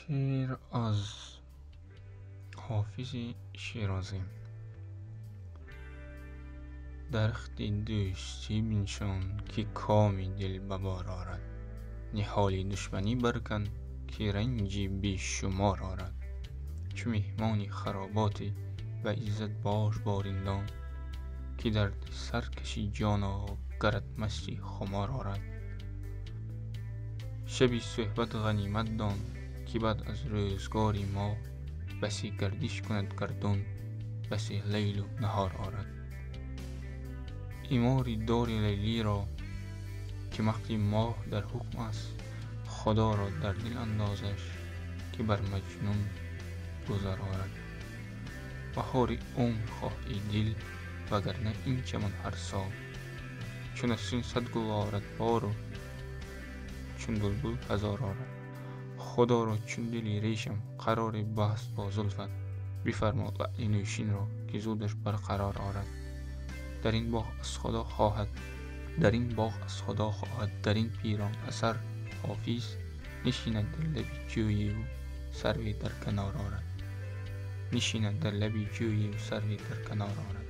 شعر از حافظ شیرازی. درختی دوستی بنشان که کامی دل ببار آرد، نهالی دشمنی برکن که رنجی بیشمار آرد. چو مهمانی خراباتی و عزت باش بارندان، که درد سرکشی جانا گرت مستی خمار آرد. شبی صحبت غنیمت دان که بعد از روزگاری ما، بسی گردش کند گردون بسی لیل و نهار آرد. ایماری داری لیلی را که وقتی ماه در حکم است، خدا را در دل اندازش که بر مجنون گذر آرد. بهار عمر خواه ای دل وگرنه این چمن هر سال، چون نسرین صد گل آرد بار و چون بلبل هزار آرد. خدا را چون دلی ریشم قرار بحث با زلفت، بفرما لعل نوشین را که زودش برقرار آرد. در این باغ از خدا خواهد در این پیران اثر حافظ نشیند در لبی جویی و سروی در کنار آرد.